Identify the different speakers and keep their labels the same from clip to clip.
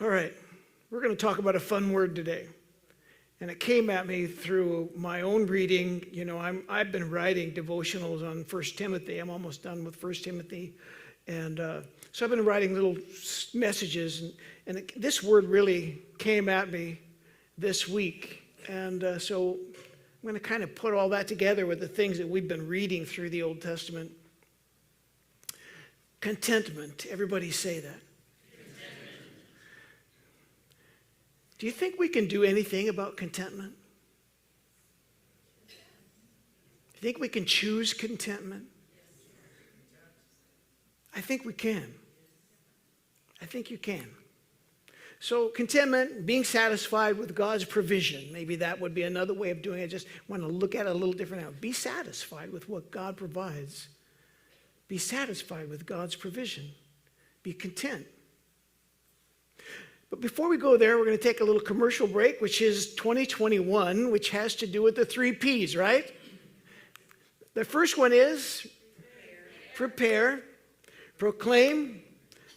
Speaker 1: All right, we're going to talk about a fun word today. And it came at me through my own reading. You know, I've been writing devotionals on 1 Timothy. I'm almost done with 1 Timothy. And so I've been writing little messages. And this word really came at me this week. And so I'm going to kind of put all that together with the things that we've been reading through the Old Testament. Contentment. Everybody say that. Do you think we can do anything about contentment? Do you think we can choose contentment? I think we can. I think you can. So contentment, being satisfied with God's provision. Maybe that would be another way of doing it. I just want to look at it a little different now. Be satisfied with what God provides. Be satisfied with God's provision. Be content. But before we go there, we're going to take a little commercial break, which is 2021, which has to do with the 3 P's, right? The first one is prepare, proclaim,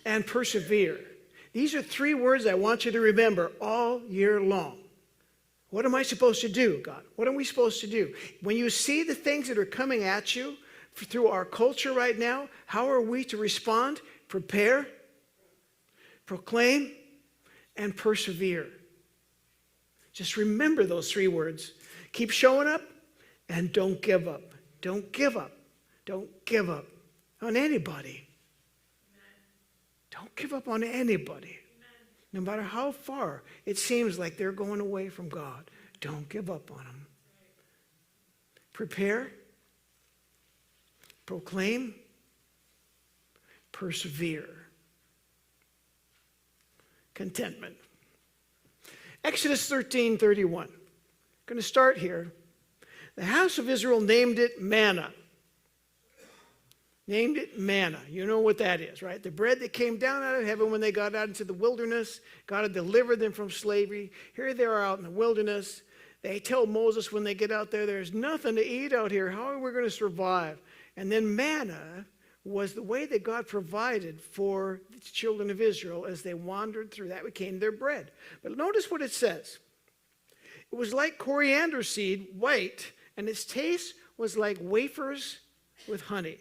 Speaker 1: and persevere. These are 3 words I want you to remember all year long. What am I supposed to do, God? What are we supposed to do? When you see the things that are coming at you through our culture right now, how are we to respond? Prepare, proclaim, and persevere. Just remember those 3 words. Keep showing up and don't give up. Don't give up. Don't give up on anybody. Don't give up on anybody. No matter how far it seems like they're going away from God, don't give up on them. Prepare, proclaim, persevere. Contentment. Exodus 13:31. Going to start here. The house of Israel named it manna. Named it manna. You know what that is, right? The bread that came down out of heaven when they got out into the wilderness. God had delivered them from slavery. Here they are out in the wilderness. They tell Moses when they get out there, there's nothing to eat out here. How are we going to survive? And then manna was the way that God provided for the children of Israel as they wandered through. That became their bread. But notice what it says. It was like coriander seed, white, and its taste was like wafers with honey.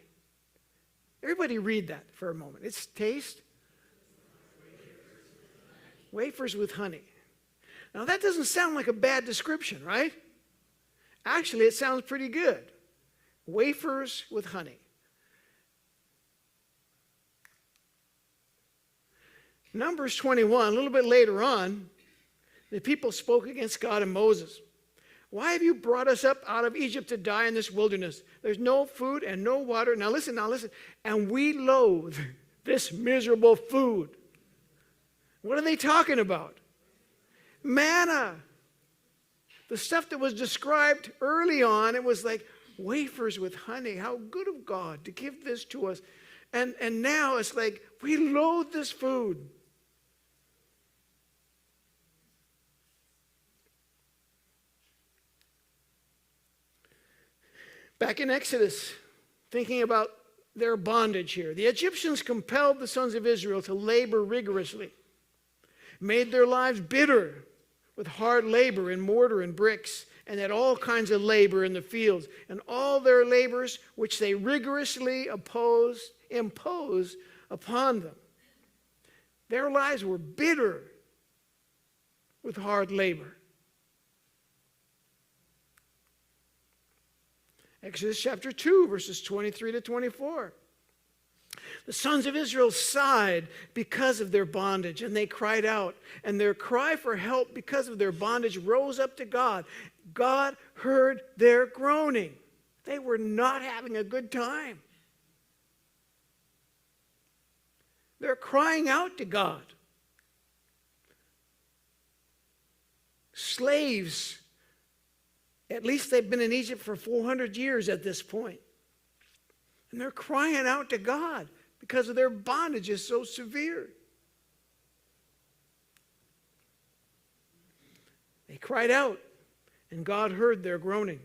Speaker 1: Everybody read that for a moment. Its taste? Wafers with honey. Now that doesn't sound like a bad description, right? Actually, it sounds pretty good. Wafers with honey. Numbers 21, a little bit later on, the people spoke against God and Moses. Why have you brought us up out of Egypt to die in this wilderness? There's no food and no water. Now listen. And we loathe this miserable food. What are they talking about? Manna. The stuff that was described early on, it was like wafers with honey. How good of God to give this to us. And now it's like, we loathe this food. Back in Exodus, thinking about their bondage here, the Egyptians compelled the sons of Israel to labor rigorously, made their lives bitter with hard labor in mortar and bricks, and had all kinds of labor in the fields, and all their labors which they rigorously impose upon them. Their lives were bitter with hard labor. Exodus chapter 2, verses 23 to 24. The sons of Israel sighed because of their bondage, and they cried out. And their cry for help because of their bondage rose up to God. God heard their groaning. They were not having a good time. They're crying out to God. Slaves. At least they've been in Egypt for 400 years at this point. And they're crying out to God because of their bondage is so severe. They cried out, and God heard their groaning.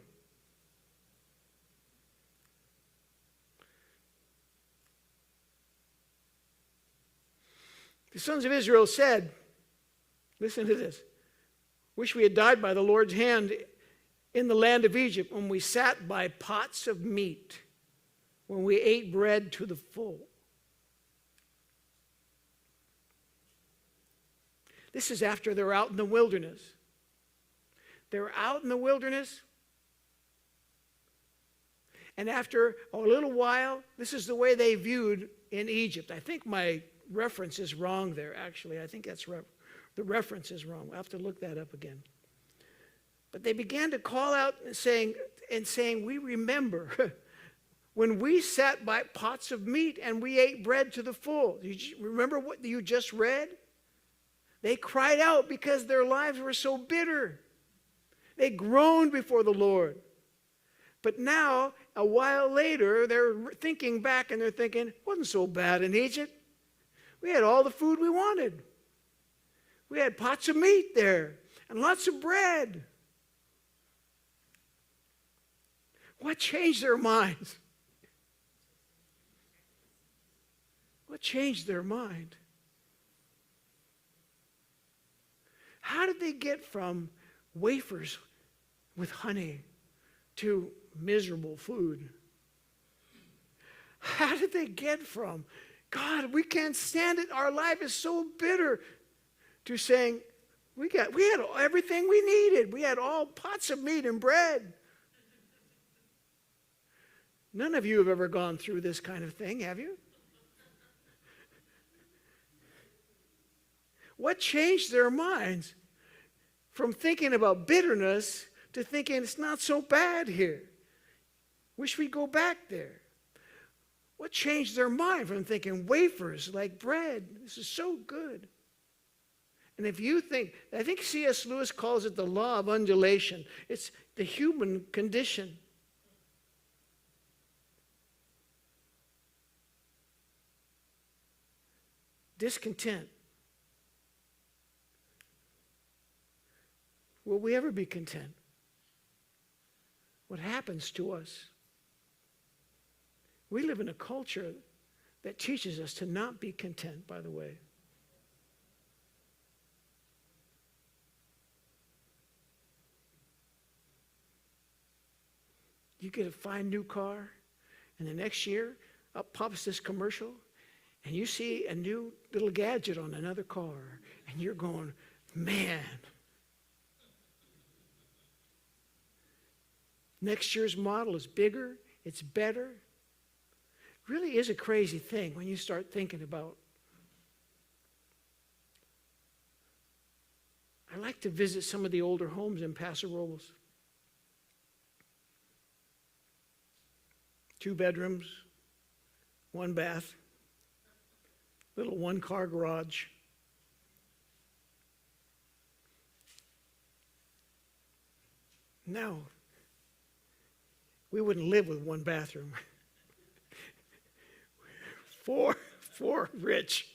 Speaker 1: The sons of Israel said, Listen to this. Wish we had died by the Lord's hand in the land of Egypt when we sat by pots of meat, when we ate bread to the full. This is after they're out in the wilderness. They're out in the wilderness. And after a little while, this is the way they viewed in Egypt. I think my reference is wrong there, actually. I think that's the reference is wrong. We'll have to look that up again. But they began to call out and saying, we remember when we sat by pots of meat and we ate bread to the full. You remember what you just read? They cried out because their lives were so bitter. They groaned before the Lord. But now, a while later, they're thinking back and they're thinking, it wasn't so bad in Egypt. We had all the food we wanted. We had pots of meat there and lots of bread. What changed their minds? What changed their mind? How did they get from wafers with honey to miserable food? How did they get from, God, we can't stand it, our life is so bitter, to saying, we had everything we needed. We had all pots of meat and bread. None of you have ever gone through this kind of thing, have you? What changed their minds from thinking about bitterness to thinking it's not so bad here? Wish we'd go back there. What changed their mind from thinking wafers like bread? This is so good. And if you think, I think C.S. Lewis calls it the law of undulation. It's the human condition. Discontent. Will we ever be content? What happens to us? We live in a culture that teaches us to not be content, by the way. You get a fine new car, and the next year, up pops this commercial, and you see a new little gadget on another car, and you're going, man. Next year's model is bigger, it's better. It really is a crazy thing when you start thinking about. I like to visit some of the older homes in Paso Robles. 2 bedrooms, 1 bath, little 1-car garage. No, we wouldn't live with 1 bathroom. 4 rich.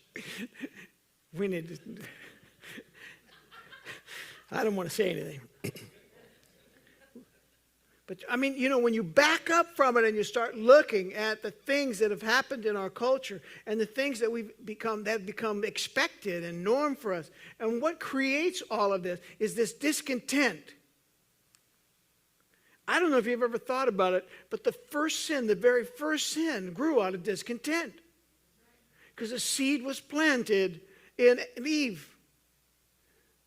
Speaker 1: We need to, I don't want to say anything. But I mean, you know, when you back up from it and you start looking at the things that have happened in our culture and the things that have become expected and norm for us, and what creates all of this is this discontent. I don't know if you've ever thought about it, but the very first sin grew out of discontent. Because a seed was planted in Eve.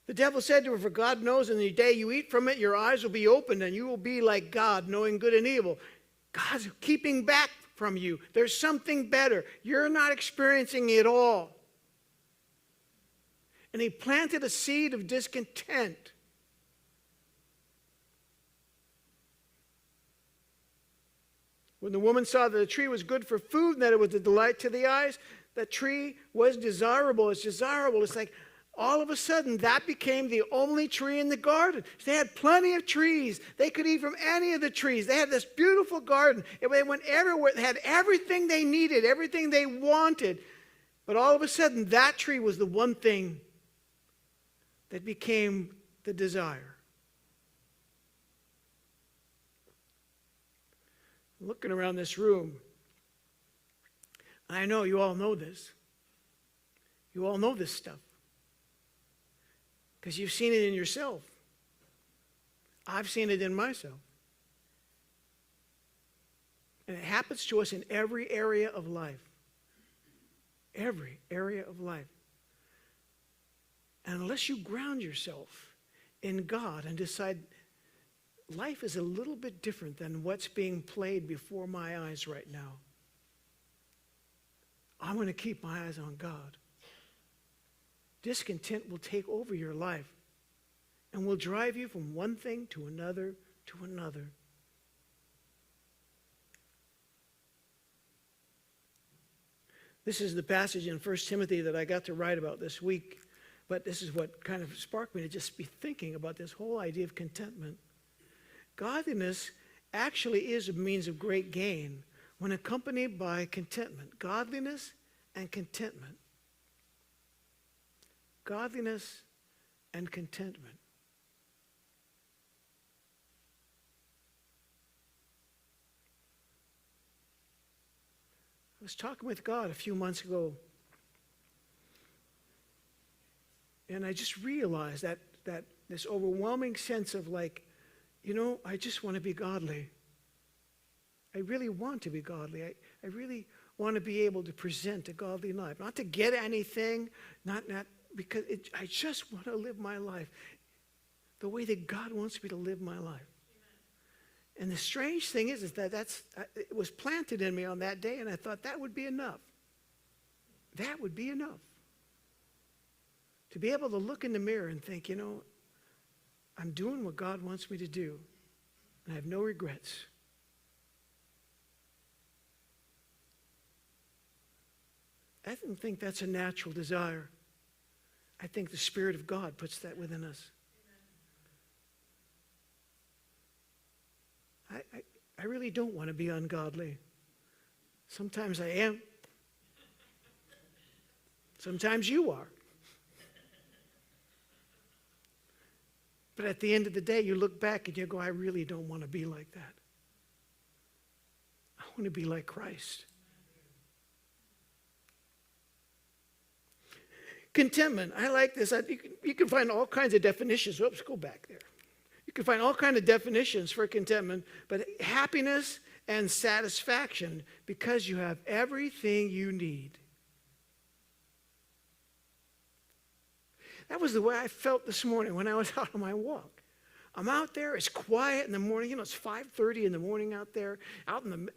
Speaker 1: The devil said to her, for God knows in the day you eat from it, your eyes will be opened and you will be like God, knowing good and evil. God's keeping back from you. There's something better. You're not experiencing it all. And he planted a seed of discontent. When the woman saw that the tree was good for food and that it was a delight to the eyes, that tree was desirable. It's desirable. It's like all of a sudden that became the only tree in the garden. They had plenty of trees. They could eat from any of the trees. They had this beautiful garden. They went everywhere. They had everything they needed, everything they wanted. But all of a sudden that tree was the one thing that became the desire. Looking around this room, and I know you all know this. You all know this stuff. Because you've seen it in yourself. I've seen it in myself. And it happens to us in every area of life. Every area of life. And unless you ground yourself in God and decide life is a little bit different than what's being played before my eyes right now, I'm going to keep my eyes on God. Discontent will take over your life and will drive you from one thing to another to another. This is the passage in 1 Timothy that I got to write about this week, but this is what kind of sparked me to just be thinking about this whole idea of contentment. Godliness actually is a means of great gain when accompanied by contentment. Godliness and contentment. Godliness and contentment. I was talking with God a few months ago, and I just realized that this overwhelming sense of like, I just want to be godly. I really want to be godly. I really want to be able to present a godly life. Not to get anything, not because I just want to live my life the way that God wants me to live my life. And the strange thing is that it was planted in me on that day, and I thought that would be enough. That would be enough. To be able to look in the mirror and think, I'm doing what God wants me to do, and I have no regrets. I don't think that's a natural desire. I think the Spirit of God puts that within us. I really don't want to be ungodly. Sometimes I am. Sometimes you are. But at the end of the day, you look back and you go, I really don't want to be like that. I want to be like Christ. Contentment. I like this. You can find all kinds of definitions. Oops, go back there. You can find all kinds of definitions for contentment, but happiness and satisfaction because you have everything you need. That was the way I felt this morning when I was out on my walk. I'm out there, it's quiet in the morning, it's 5:30 in the morning out there, out in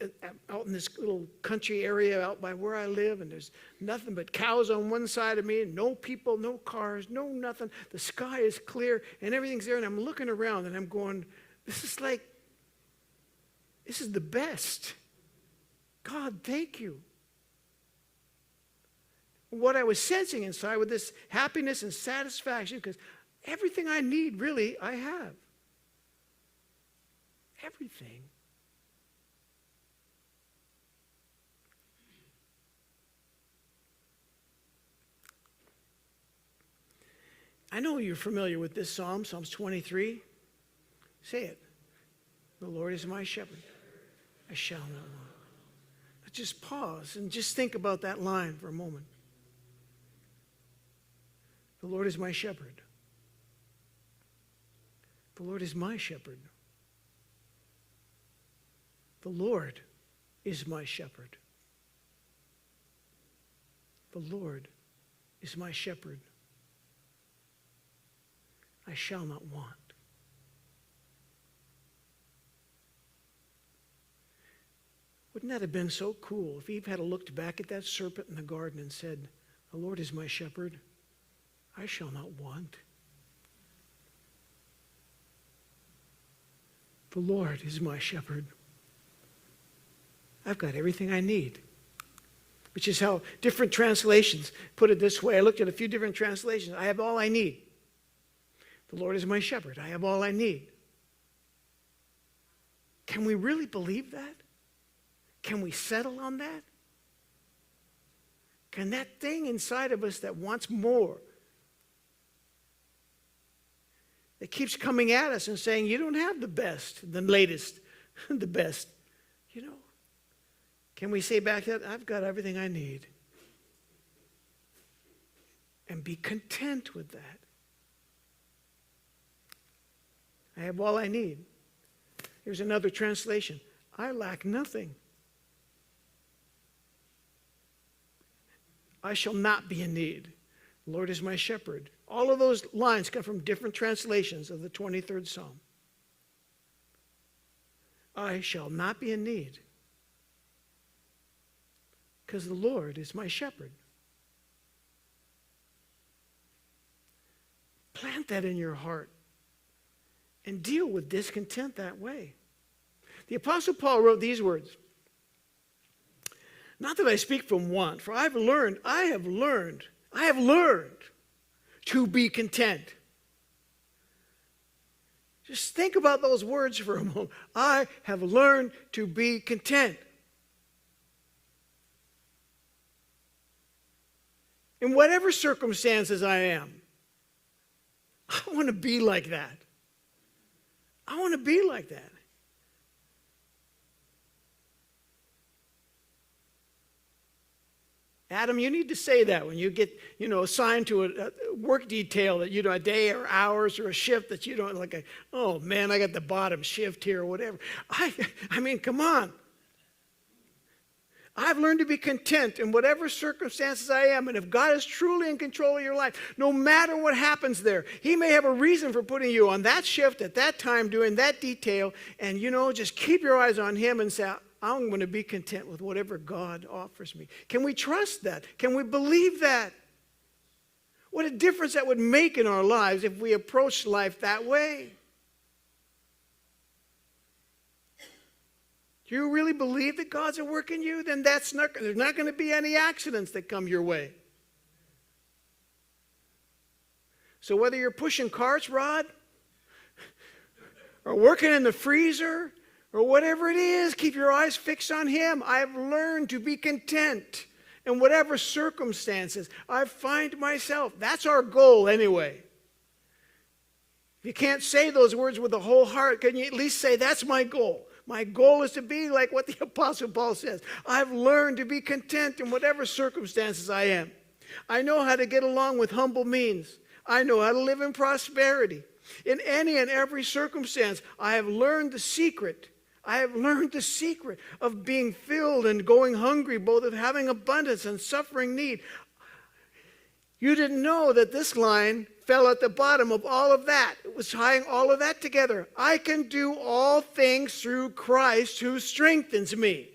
Speaker 1: this little country area out by where I live, and there's nothing but cows on one side of me, and no people, no cars, no nothing. The sky is clear, and everything's there, and I'm looking around, and I'm going, this is the best. God, thank you. What I was sensing inside with this happiness and satisfaction, because everything I need, really, I have. Everything. I know you're familiar with this psalm, Psalms 23. Say it. The Lord is my shepherd. I shall not want. But just pause and just think about that line for a moment. The Lord is my shepherd. The Lord is my shepherd. The Lord is my shepherd. The Lord is my shepherd. I shall not want. Wouldn't that have been so cool if Eve had looked back at that serpent in the garden and said, the Lord is my shepherd. I shall not want. The Lord is my shepherd. I've got everything I need. Which is how different translations put it this way. I looked at a few different translations. I have all I need. The Lord is my shepherd. I have all I need. Can we really believe that? Can we settle on that? Can that thing inside of us that wants more, that keeps coming at us and saying, you don't have the best, the latest, the best, can we say back that I've got everything I need? And be content with that. I have all I need. Here's another translation. I lack nothing. I shall not be in need. The Lord is my shepherd. All of those lines come from different translations of the 23rd Psalm. I shall not be in need because the Lord is my shepherd. Plant that in your heart and deal with discontent that way. The Apostle Paul wrote these words. Not that I speak from want, for I have learned to be content. Just think about those words for a moment. I have learned to be content. In whatever circumstances I am, I want to be like that. I want to be like that. Adam, you need to say that when you get, assigned to a work detail that, a day or hours or a shift that you don't like, oh man, I got the bottom shift here or whatever. I mean, come on. I've learned to be content in whatever circumstances I am. And if God is truly in control of your life, no matter what happens there, He may have a reason for putting you on that shift at that time, doing that detail. And, just keep your eyes on Him and say, I'm going to be content with whatever God offers me. Can we trust that? Can we believe that? What a difference that would make in our lives if we approached life that way. Do you really believe that God's at work in you? Then there's not going to be any accidents that come your way. So whether you're pushing carts, Rod, or working in the freezer, or whatever it is, keep your eyes fixed on Him. I have learned to be content in whatever circumstances I find myself. That's our goal anyway. If you can't say those words with the whole heart, can you at least say, that's my goal? My goal is to be like what the Apostle Paul says. I've learned to be content in whatever circumstances I am. I know how to get along with humble means. I know how to live in prosperity. In any and every circumstance, I have learned the secret. I have learned the secret of being filled and going hungry, both of having abundance and suffering need. You didn't know that this line fell at the bottom of all of that. It was tying all of that together. I can do all things through Christ who strengthens me.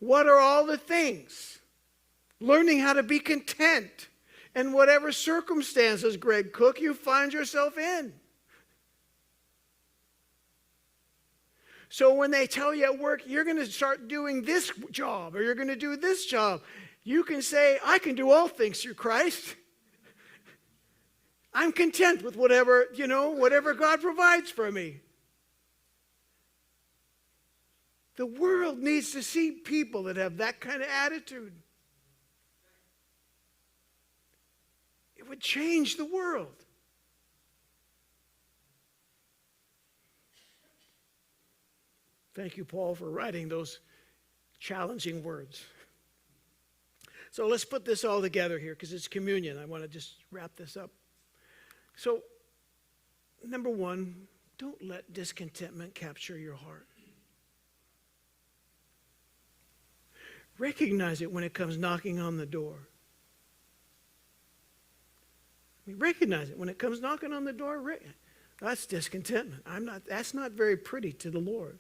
Speaker 1: What are all the things? Learning how to be content in whatever circumstances, Greg Cook, you find yourself in. So when they tell you at work, you're going to start doing this job or you're going to do this job, you can say, I can do all things through Christ. I'm content with whatever God provides for me. The world needs to see people that have that kind of attitude. It would change the world. Thank you, Paul, for writing those challenging words. So let's put this all together here because it's communion. I want to just wrap this up. So, number one, don't let discontentment capture your heart. Recognize it when it comes knocking on the door. Recognize it when it comes knocking on the door. That's discontentment. That's not very pretty to the Lord.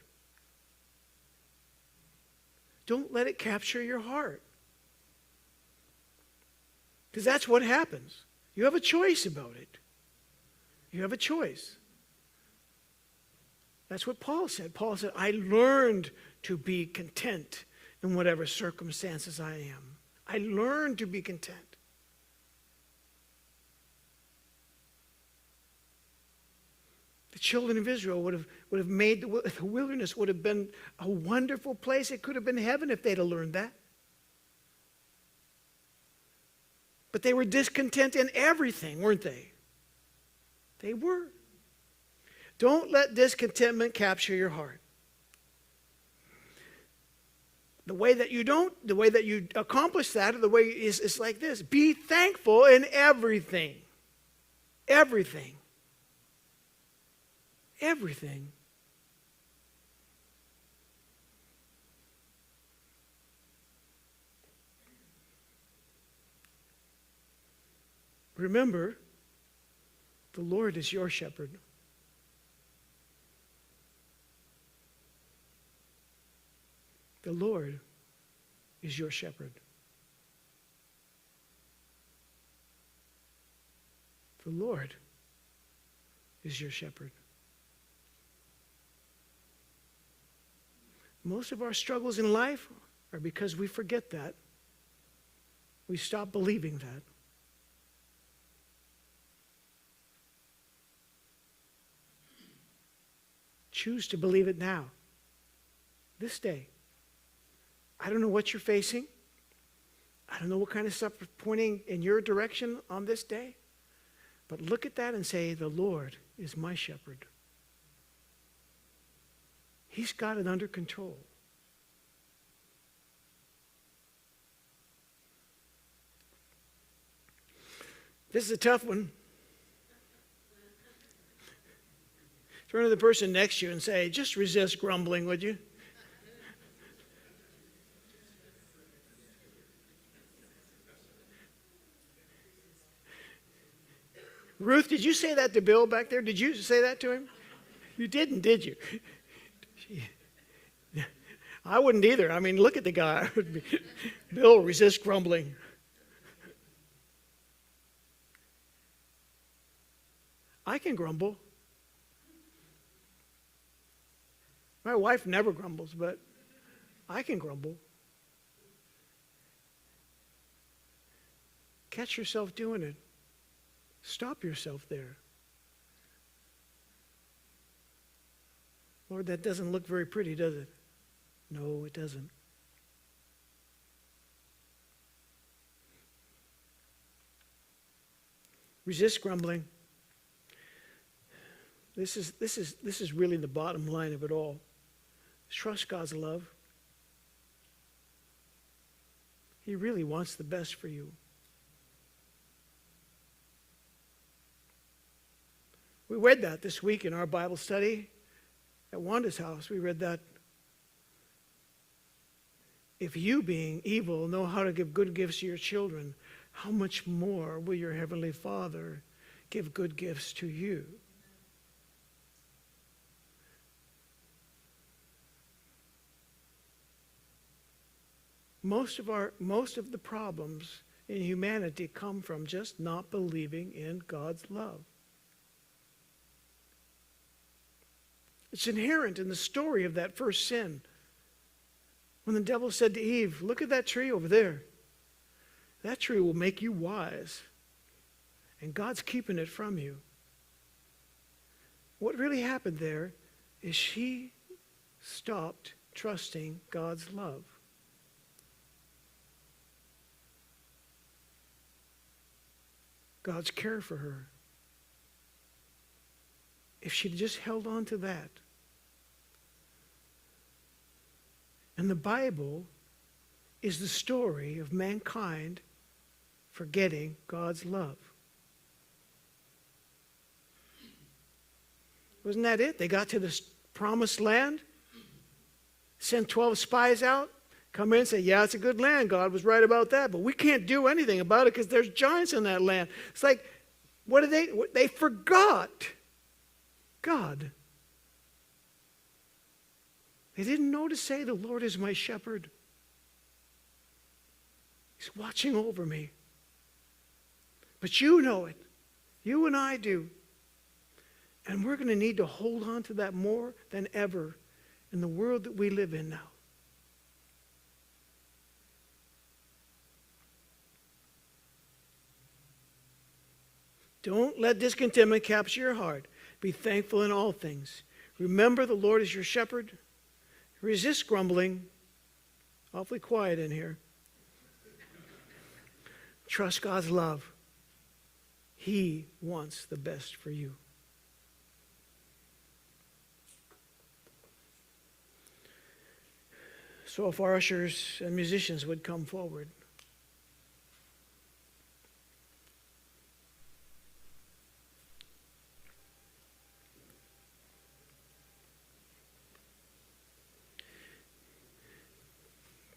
Speaker 1: Don't let it capture your heart. Because that's what happens. You have a choice about it. You have a choice. That's what Paul said. Paul said, I learned to be content in whatever circumstances I am. I learned to be content. The children of Israel would have made the wilderness would have been a wonderful place. It could have been heaven if they'd have learned that. But they were discontent in everything, weren't they? They were. Don't let discontentment capture your heart. The way that you accomplish that, or the way is like this. Be thankful in everything. Everything. everything. Remember, the Lord is your shepherd. The Lord is your shepherd. The Lord is your shepherd. Most of our struggles in life are because we forget that. We stop believing that. Choose to believe it now, this day. I don't know what you're facing. I don't know what kind of stuff is pointing in your direction on this day. But look at that and say, the Lord is my shepherd. He's got it under control. This is a tough one. Turn to the person next to you and say, just resist grumbling, would you? Ruth, did you say that to Bill back there? Did you say that to him? You didn't, did you? I wouldn't either. I mean, look at the guy. Bill, resist grumbling. I can grumble. My wife never grumbles, but I can grumble. Catch yourself doing it. Stop yourself there. Lord, that doesn't look very pretty, does it? No, it doesn't. Resist grumbling. This is really the bottom line of it all. Trust God's love. He really wants the best for you. We read that this week in our Bible study at Wanda's house. We read that. If you, being evil, know how to give good gifts to your children, how much more will your heavenly Father give good gifts to you? Most of the problems in humanity come from just not believing in God's love. It's inherent in the story of that first sin. When the devil said to Eve, look at that tree over there. That tree will make you wise. And God's keeping it from you. What really happened there is she stopped trusting God's love. God's care for her. If she'd just held on to that. And the Bible is the story of mankind forgetting God's love. Wasn't that it? They got to the promised land, sent 12 spies out, come in and say, yeah, it's a good land. God was right about that, but we can't do anything about it because there's giants in that land. It's like, what did they? They forgot God. They didn't know to say, the Lord is my shepherd. He's watching over me. But you know it. You and I do. And we're going to need to hold on to that more than ever in the world that we live in now. Don't let discontentment capture your heart. Be thankful in all things. Remember, the Lord is your shepherd. Resist grumbling. Awfully quiet in here. Trust God's love. He wants the best for you. So if our ushers and musicians would come forward.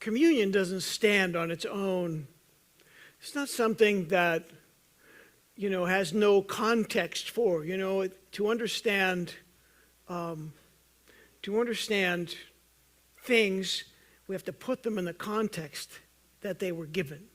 Speaker 1: communion doesn't stand on its own. It's not something that, has no context for. To understand things, we have to put them in the context that they were given.